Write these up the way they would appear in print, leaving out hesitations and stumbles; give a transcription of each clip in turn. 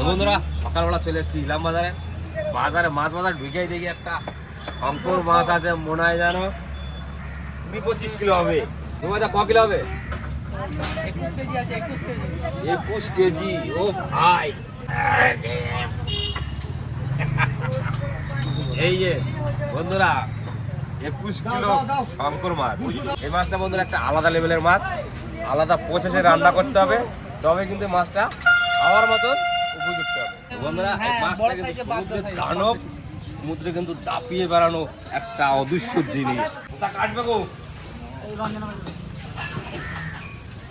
বন্ধুরা সকালবেলা চলে এসেছি ইলাম বাজারে। মাছ বাজার ঢুকেই দেখি একটা শঙ্কর মাছ আছে, মনে হয় জানো 20-25 কিলো হবে। তোমার ক কিলো হবে? 21 কেজি। ও ভাই, এই যে বন্ধুরা 21 কিলো শঙ্কর মাছ। এই মাছটা বন্ধুরা একটা আলাদা লেভেলের মাছ, আলাদা প্রসেসে রান্না করতে হবে, তবে কিন্তু মাছটা খাওয়ার মতন উপযুক্ত হবে। বন্ধুরা এই মাছটা কিন্তু সমুদ্রের দানব, সমুদ্রে কিন্তু দাপিয়ে বেড়ানো একটা অদৃশ্য জিনিস। ওটা কাটবে গো,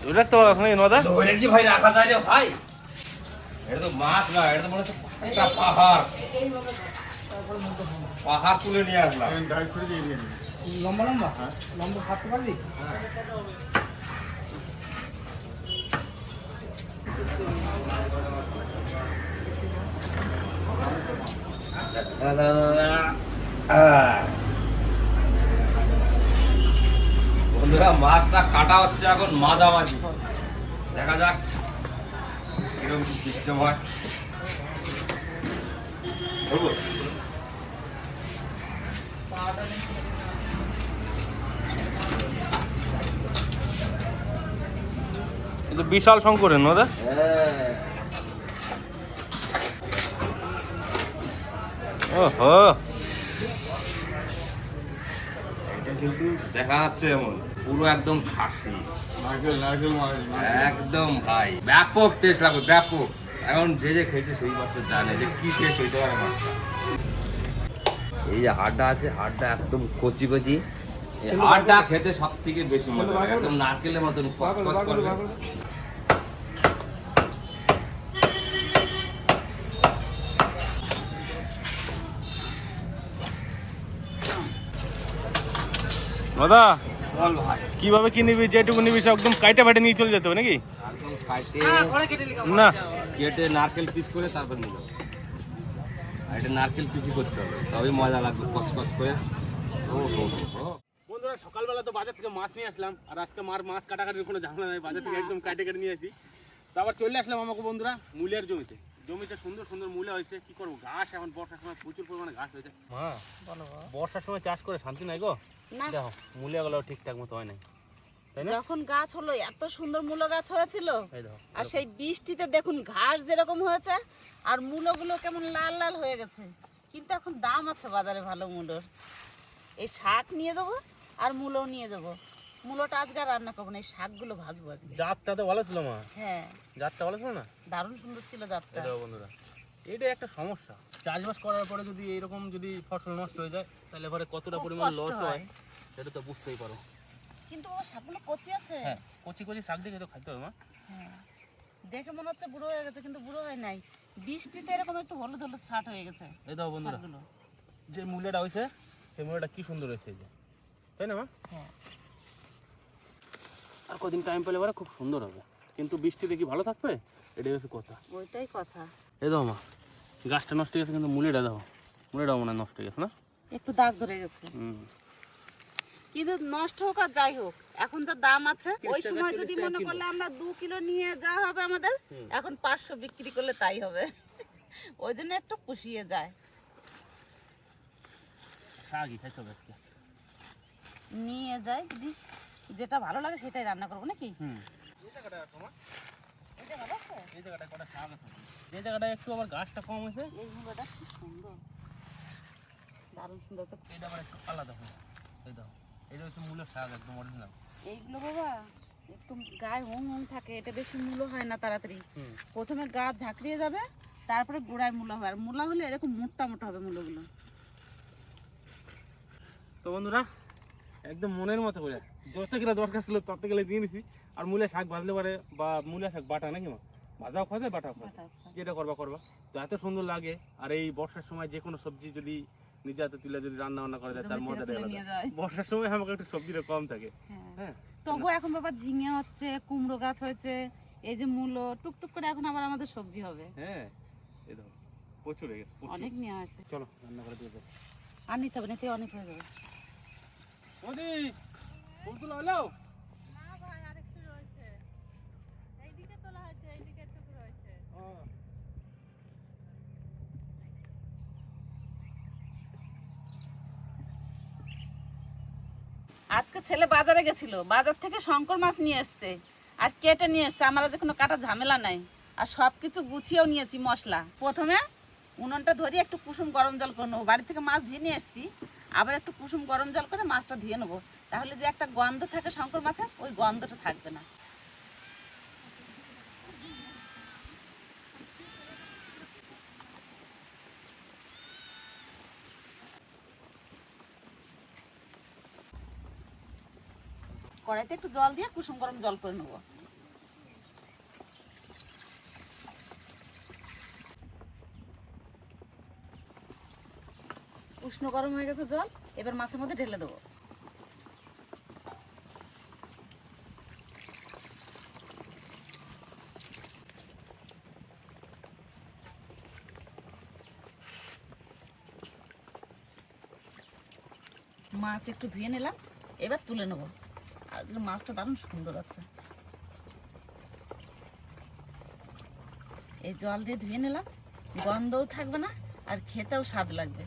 ওটা তো ওখানে নদা ধরে কি ভাই রাখা যায় রে ভাই? এটা তো মাছ না, এটা তো মনে হচ্ছে একটা পাহাড়। পাহাড় তুলে নিয়ে আসলাম। লম্বা লম্বা লম্বা কাটতে পারবি? বন্ধুরা মাছটা কাটা হচ্ছে এখন মাঝামাঝি, দেখা যাক কিরকম কি সিস্টেম হয়। কিন্তু বিশাল শঙ্করের নদা। হ্যাঁ, ওহো, এটা কিন্তু দেখা যাচ্ছে এমন পুরো একদম খাসি, একদম ভাই ব্যাপক টেস্ট লাগবে, ব্যাপক। এখন যে যে খেয়েছে সেই মাছটা জানে যে কি টেস্ট হইতে পারে মাছটা। এই যে হাড়টা আছে, হাড়টা একদম কচি কচি। এই হাড়টা খেতে সব থেকে বেশি মজা লাগে, একদম নারকেলের মতন কচকচ করবে। নদা বল ভাই, কিভাবে কি নিবি? যেটুকু নিবি সে একদম কাইটা ফাটে নিয়ে চলে যেতে হবে নাকি? একদম কাটে না, কেটে নারকেল পিস করে তারপর নিল। আর এটা নারকেল পিসি করতে হবে, তবেই মজা লাগবে কচকচ করে। ও হো হো। বন্ধুরা সকালবেলা তো বাজার থেকে মাছ নিয়ে আসলাম, আর আজকে মাছ কাটাকাটির কোনো ঝামেলা নাই, বাজার থেকে একদম কাটে নিয়ে আসি। তারপর চলে আসলাম আমাকে বন্ধুরা মূলের জমিতে। জমিতে সুন্দর সুন্দর মূলা হয়েছে। কি করবো, ঘাস এখন বর্ষার সময় প্রচুর পরিমাণে ঘাস হয়েছে। হ্যাঁ, বর্ষার সময় চাষ করে শান্তি নাই গো। দেখো মূলাগুলো ঠিকঠাক মতো হয় নাই, তাই না? যখন গাছ হলো এত সুন্দর মূলো গাছ হয়েছিল, আর সেই বৃষ্টিতে দেখুন ঘাস যেরকম হয়েছে আর মূলোগুলো কেমন লাল লাল হয়ে গেছে। কিন্তু এখন দাম আছে বাজারে ভালো মূলোর। এই শাক নিয়ে দেবো আর মূলো নিয়ে দেবো। মূলোটা আজকে আর রান্না করবো না, এই শাকগুলো ভাজবো আজকে। জাতটা তো ভালো ছিল মা। হ্যাঁ, জাতটা ভালো ছিল না? দারুণ সুন্দর ছিল জাতটা। দেখো বন্ধুরা, এইটা একটা সমস্যা। চাষবাস করার পরে যদি এইরকম যদি ফসল নষ্ট হয়ে যায়, তাহলে পরে কতটা খুব পরিমাণ কষ্ট লস হয় হয়। সেটা তো বুঝতেই পারো। কিন্তু বাবা শাকগুলো কচি আছে। হ্যাঁ, কচি কচি শাক দেখে তো খাইতে হবে মা। হ্যাঁ, দেখে মনে হচ্ছে বুড়ো হয়ে গেছে, কিন্তু বুড়ো হয় নাই। বৃষ্টিতে এরকম একটু হলুদ হলুদ ছাট হয়ে গেছে এই দেখো বন্ধুরা, শাকগুলো। যে মূলাটা হয়েছে সেই মূলাটা কি সুন্দর হয়েছে, এই যে, তাই না মা? হ্যাঁ, আর কদিন টাইম পেলে পরে খুব সুন্দর হবে, কিন্তু বৃষ্টিতে কি ভালো থাকবে? এটাই হচ্ছে কথা। ওইটাই কথা। এই দেখো মা, গাছটা নষ্ট হয়ে গেছে, কিন্তু মূলাটা দেখো, মূলাটাও মনে হয় নষ্ট হয়ে গেছে না? একটু দাগ ধরে গেছে। হুম, কিন্তু নষ্ট হোক আর যাই হোক, এখন যা দাম আছে, ওই 30 টাকা, সময় 40 যদি টাকা মনে কিলো। করলে আমরা 2 কিলো নিয়ে যা হবে আমাদের, এখন 500 বিক্রি করলে তাই হবে। ওই জন্য একটু পুষিয়ে যায়। শাকই খাইতে হবে আজকে। নিয়ে যায়, যদি যেটা ভালো লাগে সেটাই রান্না করবো নাকি? হুম, এই জায়গাটা তোমার, এই জায়গাটা কটা শাক আছে, যে জায়গাটা একটু আবার গাছটা কম হয়েছে, এই মুলোটা খুব সুন্দর, দারুণ সুন্দর আছে। এটা আবার একটু আলাদা হয়। এই দেখো, এটা হচ্ছে মূলের শাক, একদম অরিজিনাল। এইগুলো বাবা একটু গায়ে হুম হুম থাকে, এটা বেশি মূলো হয় না তাড়াতাড়ি। হুম, প্রথমে গাছ ঝাঁকড়িয়ে যাবে, তারপরে গোড়ায় মূলা হয়। আর মূলা হলে এরকম মোটা মোটা হবে মূলগুলো। তো বন্ধুরা একদম মনের মতো করে যত কিনা দরকার ছিল তত গেলে দিয়ে নিছি। আর মূলা শাক ভাজলে পারে, বা মূলা শাক বাটা নাকি মা, ভাজাও খাওয়া যায় বাটাও খাওয়া যায়, যেটা করবা করবা। তো এত সুন্দর লাগে। আর এই বর্ষার সময় যে কোনো সবজি যদি নিজে হাতে তুলে যদি রান্না বান্না করা যায়, তার মজাটাই আলাদা। বর্ষার সময় আমাকে একটু সবজিটা কম থাকে। হ্যাঁ, তবু এখন বাবা ঝিঙে হচ্ছে, কুমড়ো গাছ হয়েছে, এই যে মূলো টুকটুক করে এখন আবার আমাদের সবজি হবে। হ্যাঁ, এই দেখো প্রচুর হয়ে গেছে, অনেক নেওয়া আছে। চলো রান্না করে দিয়ে যাও। আর নিতে হবে না, এতে অনেক হয়ে যাবে। মোদি ফুল তুলো হলো? না ভাই, আরেকটু রয়েছে। এইদিকে তোলা হয়েছে, এইদিকে একটু রয়েছে। আজকে ছেলে বাজারে গেছিল, বাজার থেকে শঙ্কর মাছ নিয়ে এসছে আর কেটে নিয়ে এসছে। আমার যে কোনো কাটা ঝামেলা নাই, আর সব কিছু গুছিয়েও নিয়েছি মশলা। প্রথমে উনুনটা ধরিয়ে একটু কুসুম গরম জল করে নেবো। বাড়ি থেকে মাছ ধুয়ে নিয়ে এসছি, আবার একটু কুসুম গরম জল করে মাছটা ধুয়ে নেবো, তাহলে যে একটা গন্ধ থাকে শঙ্কর মাছের, ওই গন্ধটা থাকবে না। কড়াইতে একটু জল দিয়ে কুসুম গরম জল করে নেবো। উষ্ণ গরম হয়ে গেছে জল, এবার মাছের মধ্যে ঢেলে দেবো। মাছ একটু ধুয়ে নিলাম, এবার তুলে নেবো। আজকে মাছটা দারুণ সুন্দর আছে। এই জল দিয়ে ধুয়ে নিলাম, গন্ধও থাকবে না আর খেতেও স্বাদ লাগবে।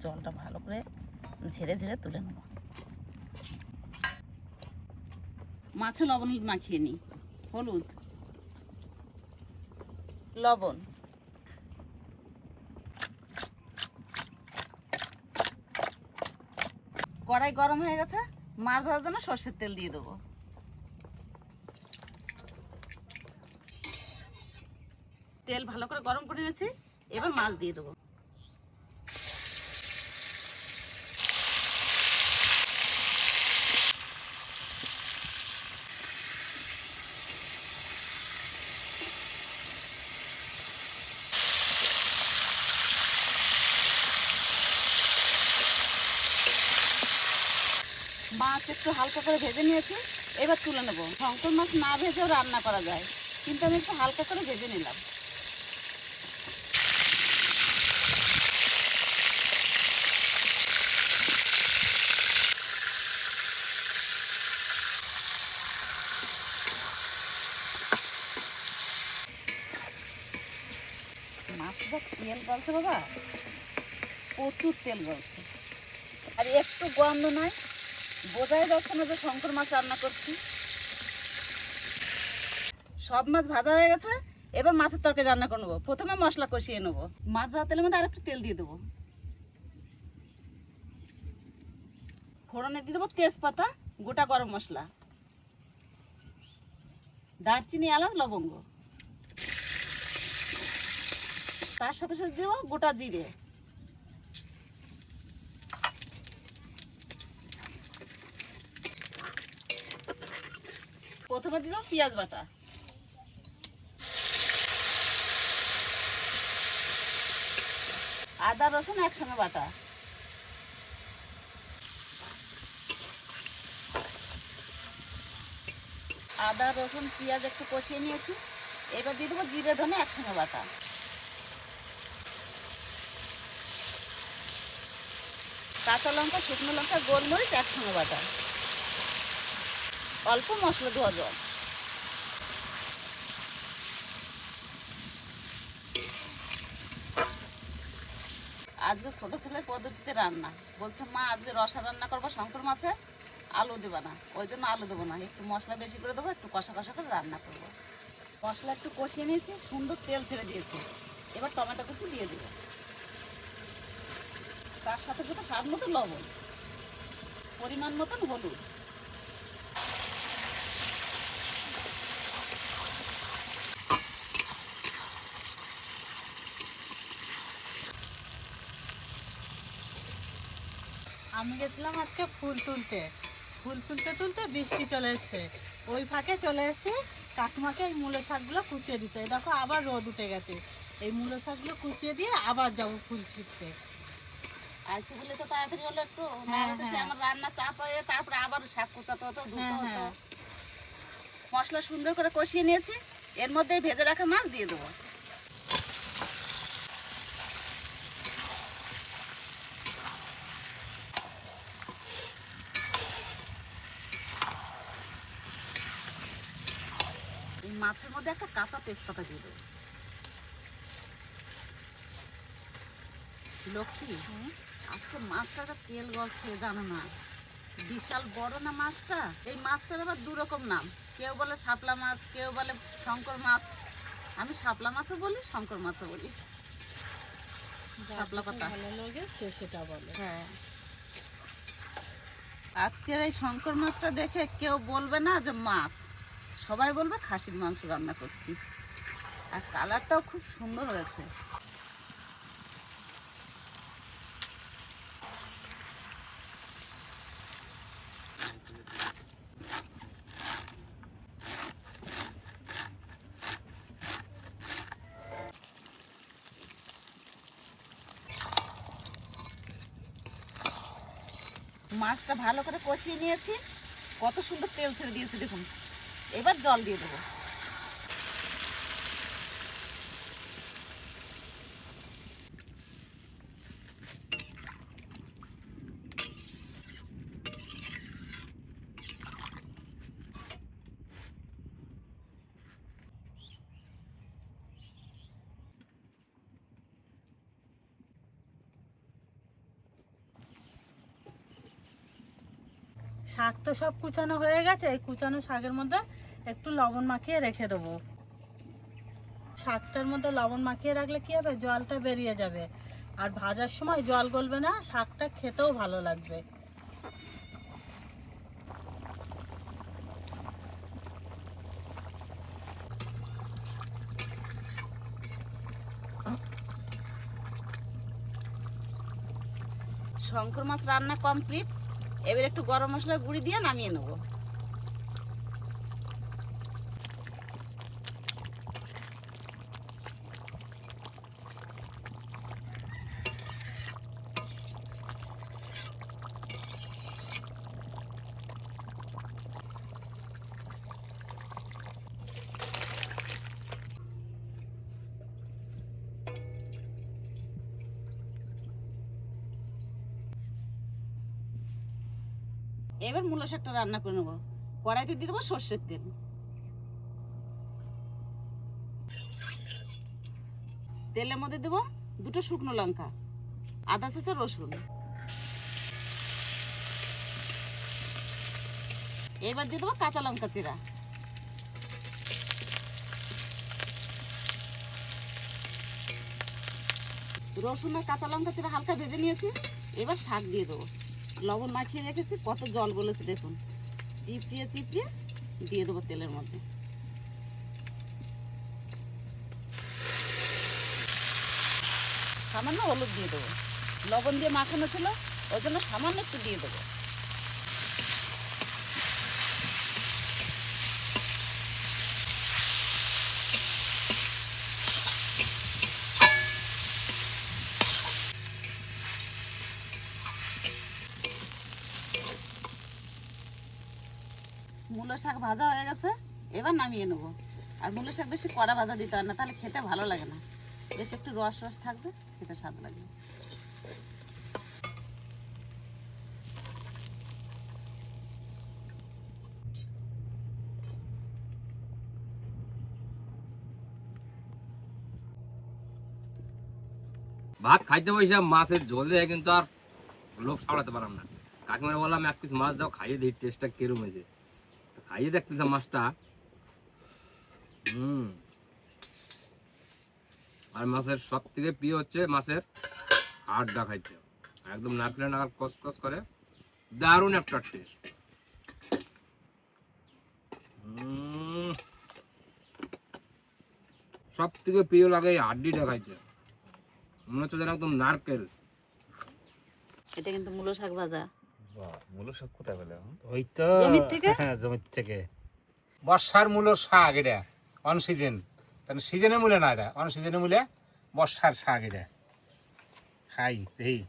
জলটা ভালো করে ঝেড়ে ঝেড়ে তুলে নেব। মাছে লবণ মাখিয়ে নিই, হলুদ, লবণ, কড়াই গরম হয়ে গেছে, মাছ ভাজার জন্য সর্ষের তেল দিয়ে দেবো। তেল ভালো করে গরম করে নিয়েছি, এবার মাছ দিয়ে দেবো। মাছ একটু হালকা করে ভেজে নিয়েছি, এবার তুলে নেবো। শঙ্কর মাছ না ভেজেও রান্না করা যায়, কিন্তু আমি একটু হালকা করে ভেজে নিলাম। মাছটা তেল গলছে বাবা, প্রচুর তেল গলছে, আর একটু গন্ধ নাই, বোঝাই যাচ্ছে না যে শঙ্কর মাছ রান্না করছি। সব মাছ ভাজা হয়ে গেছে, এবার মাছের তরকারি রান্না করে নেবো। প্রথমে মশলা কষিয়ে নেবো। মাছ ভাজা তেলের মধ্যে আর একটু তেল দিয়ে দেবো। ফোড়নে দিয়ে দেবো তেজপাতা, গোটা গরম মশলা, দারচিনি, এলাচ, লবঙ্গ। তার সাথে সাথে দেবো গোটা জিরে। প্রথমে দিয়ে দেবো পেঁয়াজ বাটা, আদা রসুন একসঙ্গে বাটা, আদা রসুন পেঁয়াজ একটু কষিয়ে নিয়েছি, এবার দিয়ে দেবো জিরে ধনে একসঙ্গে বাটা, কাঁচা লঙ্কা, শুকনো লঙ্কা, গোলমরিচ একসঙ্গে বাটা, অল্প মশলা ধোয়া জল। আজকে ছোট ছেলের পদ্ধতিতে রান্না, বলছে মা আজকে রসা রান্না করবো শঙ্কর মাছে, আলু দেবো না, ওই জন্য আলু দেবো না, একটু মশলা বেশি করে দেবো, একটু কষা কষা করে রান্না করবো। মশলা একটু কষিয়ে নিয়েছি, সুন্দর তেল ছেড়ে দিয়েছি, এবার টমেটো কুচি দিয়ে দেবো। তার সাথে সাথে স্বাদ মতো লবণ, পরিমাণ মতন হলুদ। আমি গেছিলাম আজকে ফুল তুলতে, ফুল তুলতে তুলতে বৃষ্টি চলে এসছে, ওই ফাঁকে চলে এসে কাকিমাকে এই মূলো শাকগুলো কুচিয়ে দিতে। দেখো আবার রোদ উঠে গেছে, এই মূলো শাকগুলো কুচিয়ে দিয়ে আবার যাবো ফুল ছিঁড়তে। আজকে বলে তো তাড়াতাড়ি হলো একটু, হ্যাঁ, নাহলে তো সে হ্যাঁ। আমার রান্না চাপ হয়ে তারপরে আবার শাক কুচাতে হতো, ধুতে হ্যাঁ, হতো। হ্যাঁ। মশলা সুন্দর করে কষিয়ে নিয়েছি, এর মধ্যেই ভেজে রাখা মাছ দিয়ে দেবো। এই মাছের মধ্যে একটা কাঁচা তেজপাতা দিয়ে দেবো। লক্ষ্মী আজকে মাছটা তেল গলছে জানো না, বিশাল বড় না মাছটা। এই মাছটার আবার দু রকম নাম, কেউ বলে শাপলা মাছ, কেউ বলে শঙ্কর মাছ। আমি শাপলা মাছও বলি, শঙ্কর মাছও বলি। শাপলা পাতা ভালো লাগে সে সেটা বলে। হ্যাঁ, আজকের এই শঙ্কর মাছটা দেখে কেউ বলবে না যে মাছ, সবাই বলবে খাসির মাংস রান্না করছি। আর কালারটাও খুব সুন্দর হয়েছে। মাছটা ভালো করে কষিয়ে নিয়েছি, কত সুন্দর তেল ছেড়ে দিয়েছে দেখুন। এবার জল দিয়ে দেবো। শাক তো সব কুচানো হয়ে গেছে, এই কুচানো শাকের মধ্যে একটু লবণ মাখিয়ে রেখে দেবো। শাকটার মধ্যে লবণ মাখিয়ে রাখলে কি হবে, জলটা বেরিয়ে যাবে, আর ভাজার সময় জল গলবে না, শাকটা খেতেও ভালো লাগবে। শঙ্কর মাছ রান্না কমপ্লিট। এবার একটু গরম মশলার গুঁড়ি দিয়ে নামিয়ে নেব। এবার মূলো শাকটা রান্না করে নেবো। কড়াইতে দিয়ে দেবো সর্ষের তেল, তেলের মধ্যে দেবো দুটো শুকনো লঙ্কা, আদা চেঁচা রসুন। এবার দিয়ে দেবো কাঁচা লঙ্কা চিরা। রসুন আর কাঁচা লঙ্কা চিরা হালকা ভেজে নিয়েছি। এবার শাক দিয়ে দেবো। লবণ মাখিয়ে রেখেছি, কত জল গলেছে দেখুন। চিপড়িয়ে চিপড়িয়ে দিয়ে দেবো তেলের মধ্যে। সামান্য হলুদ দিয়ে দেবো, লবণ দিয়ে মাখানো ছিল ওই জন্য সামান্য একটু দিয়ে দেবো। মূলো শাক ভাজা হয়ে গেছে, এবার নামিয়ে নেবো। আর মূলো শাক বেশি কড়া ভাজা দিতে হয় না, তাহলে খেতে ভালো লাগে না। বেশ একটু রস রস থাকবে, খেতে স্বাদ লাগবে। ভাত খাইতে বসে মাছের ঝোল দিয়ে কিন্তু আর লোক সামলাতে পারলাম না। কাকিমারে বললাম এক পিস মাছ দাও, খাইয়ে দিই টেস্টটা কিরম হয়েছে। খাইয়ে দেখতেছে মাছটা, আর মাছের সব থেকে প্রিয় হচ্ছে মাছের হাড়টা খাইতে, একদম নারকেলের নাগাল কসকস করে, দারুণ একটা টেস্ট। সব থেকে প্রিয় লাগে এই হাড্ডিটা খাইতে, মনে হচ্ছে যেন একদম নারকেল। এটা কিন্তু মূলো শাক ভাজা। মূলো শাক কোথায় পেলে? ওই তো জমির থেকে? হ্যাঁ, জমির থেকে। বর্ষার মূলোর শাক এটা, অন সিজন। তাহলে সিজনে মূলে না, এটা অন সিজনে মূলে, বর্ষার শাক এটা। খাই এই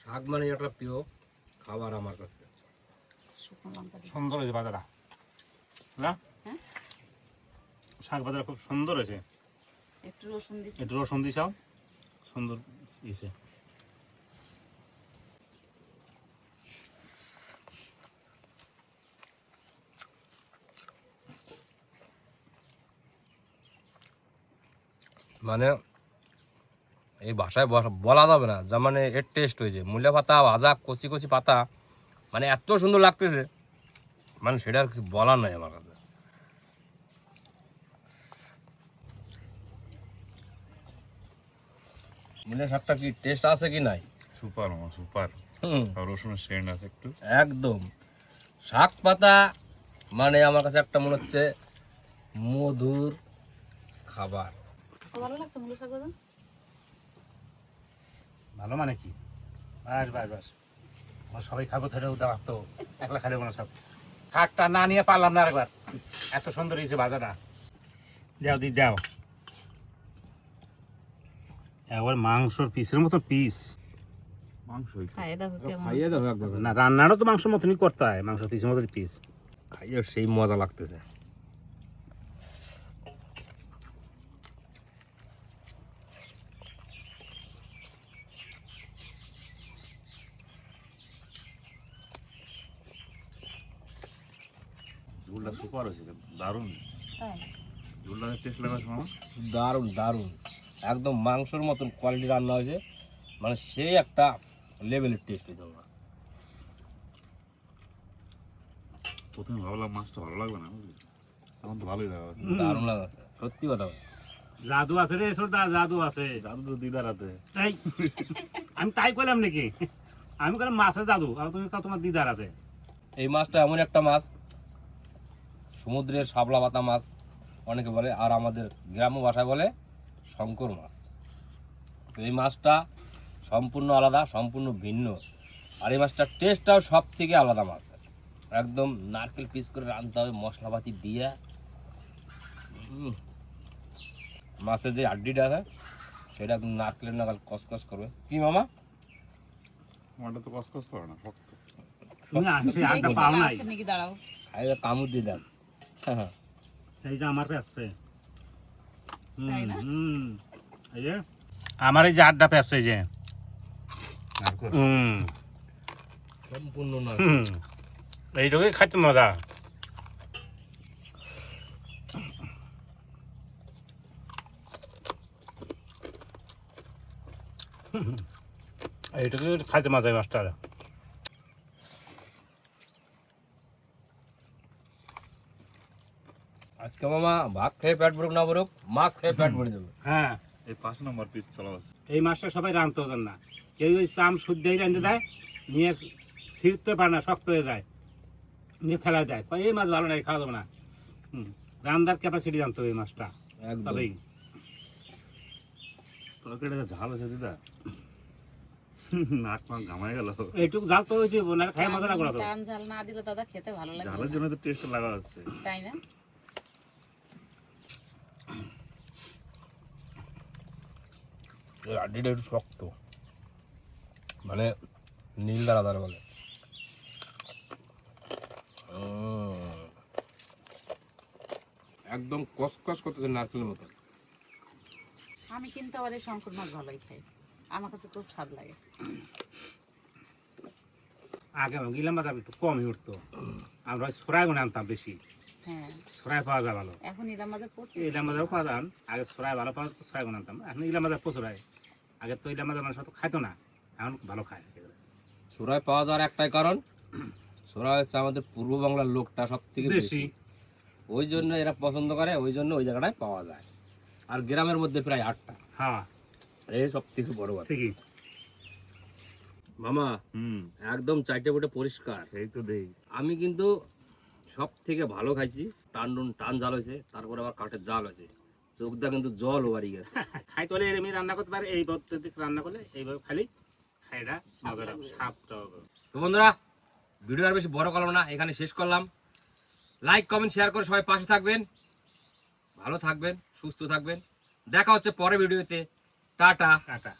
শাক মানে একটা প্রিয় খাবার আমার কাছে। শুকনো লঙ্কা দিয়ে। সুন্দর হয়েছে বাজারা না? হ্যাঁ? শাক বাজারা খুব সুন্দর হয়েছে। একটু রসুন দিচ্ছি। একটু রসুন দিছাও, সুন্দর হয়েছে। মানে এই ভাষায় বলা যাবে না, যা মানে এর টেস্ট হয়েছে। মূলা পাতা ভাজা, কচি কচি পাতা, মানে এত সুন্দর লাগতেছে, মানে সেটা আর কিছু বলার নাই আমার কাছে। মূলা শাকটা কি টেস্ট আছে কি নাই? সুপার মামা সুপার। হুম, আর রসুনের সেন্ট আছে একটু। একদম। শাক পাতা মানে আমার কাছে একটা মনে হচ্ছে মধুর খাবার। ভালো লাগছে মূলো শাক ভাজা? ভালো মানে কি? বাস বাস বাস, আমার সবাই খাবো ধরে দেওয়া তো, একলা খালি কোনো সব খাটটা না নিয়ে পারলাম না আরেকবার। এত সুন্দর হয়েছে ভাজাটা। যাও দি যাও, একবার মাংসর পিসের মতো পিস। মাংসই খাইয়ে দেখো কেমন। খাইয়ে দাও একবার, না রান্নারও তো মাংসের মতনই করতে হয়, মাংসের পিসের মতো পিস। খাইয়ে সেই মজা লাগতেছে। ঝোলটা সুপার হয়েছে, দারুণ। তাই? ঝোলটা টেস্ট লাগাচ্ছে মামা। দারুণ দারুণ, একদম মাংসর মতন কোয়ালিটি রান্না হয়েছে, মানে সেই একটা লেভেলের টেস্ট হয়েছে আমার। প্রথমে ভাবলাম মাছটা ভালো লাগবে না, বুঝলি? এখন তো ভালোই লাগা আছে। দারুণ লাগাচ্ছে, সত্যি কথা। জাদু আছে রে সোরদা, জাদু আছে। জাদু তো দিদার হাতে। এই আমি তাই কইলাম নাকি? আমি কইলাম মাছের জাদু, আর তুমি কও তোমার দিদার হাতে। এই মাছটা এমন একটা মাছ, সমুদ্রের শাপলা পাতা মাছ অনেকে বলে, আর আমাদের গ্রাম্য ভাষায় বলে শঙ্কর মাছ। তো এই মাছটা সম্পূর্ণ আলাদা, সম্পূর্ণ ভিন্ন। আর এই মাছটার টেস্টটাও সব থেকে আলাদা মাছ। একদম নারকেল পিস করে রাঁধতে হবে মশলাপাতি দিয়ে। মাছের যে হাড্ডিটা আছে সেটা একদম নারকেলের নাগাল কসকস করবে। কি মামা? আমারটা তো কসকস করে না, শক্ত। তুমি সেই আড্ডা পাও নাই। আছে নাকি দাঁড়াও। খাইয়ে কামড় দিয়ে দেন। হ্যাঁ, এই যে আমার পেছে, তাই না? এই যে আমার এই যে আড্ডা পেছে, এই যে সম্পূর্ণ না। এইটুকুই খাইতে মজা। এইটুকুই খাইতে মজা এই মাছটা। আজকে মামা ভাত খেয়ে পেট ভরুক না ভরুক, মাছ খেয়ে পেট ভরে যাবে। হ্যাঁ, এই 5 নম্বর পিস চলা আছে। এই মাছটা সবাই রাঁধতে জান না, কেউ ওই চাম শুদ্ধই রাঁধতে দেয়, নিয়ে ছিঁড়তে পারে না, শক্ত হয়ে যায়, নিয়ে ফেলা দেয়, কয় এই মাছ ভালো নাই, খাওয়া যাবে না। রান্নার ক্যাপাসিটি জানতো এই মাছটা, একদম। তবেই। তরকারিটা ঝাল আছে দিদা, নাক পাক ঘামায় গেল। এইটুকু জাল তো হইতে না, খাই মজা লাগবে না তো। টান ঝাল না দিলে দাদা খেতে ভালো লাগে ঝালের জন্য তো টেস্ট লাগা যাচ্ছে। তাই না? এই হাড্ডিটা একটু শক্ত, মানে নীল দানাদার বলে। একদম কসকস করতেছে নারকেলের মতো। আমি কিন্তু আবার এই শঙ্কর মাছ ভালোই খাই, আমার কাছে খুব স্বাদ লাগে। আগে গিলাম বাজার একটু কমই উঠতো, আমরা সরাই গুনে আনতাম বেশি। হ্যাঁ, সরাই পাওয়া যায় ভালো, এখন ইলাম মাছের প্রচুর। ইলাম বাজারও পাওয়া যান। আগে সরাই ভালো পাওয়া যেত, সরাই গুনে আনতাম। এখন ইলাম বাজার প্রচুর হয়। আগে তো ইলাম বাজার মানুষ অত খাইতো না, এখন ভালো খায়। সোরায় পাওয়া যাওয়ার একটাই কারণ, সোরা হচ্ছে আমাদের পূর্ব বাংলার লোকটা সব থেকে বেশি। বেশি, ওই জন্য এরা পছন্দ করে, ওই জন্য ওই জায়গাটায় পাওয়া যায়। আর গ্রামের মধ্যে প্রায় 8টা, হ্যাঁ এই সব থেকে বড় কথা। ঠিকই। মামা হুম, একদম চাইটে বটে পরিষ্কার। এই তো দেই। আমি কিন্তু সব থেকে ভালো খাইছি, টান জাল হয়েছে, তারপরে আবার কাঠের জাল হয়েছে, চোখটা কিন্তু জল ওয়ারি গেছে। খাইতে হলে এরমই রান্না করতে পারে, এই পদ্ধতিতে রান্না করলে এইভাবে খালি খাইটা মজাটা স্বাদটা হবে। তো বন্ধুরা, ভিডিও আর বেশি বড় করলাম না, এখানে শেষ করলাম। লাইক কমেন্ট শেয়ার করে সবাই পাশে থাকবেন, ভালো থাকবেন, সুস্থ থাকবেন। দেখা হচ্ছে পরের ভিডিওতে। টাটা। টাটা।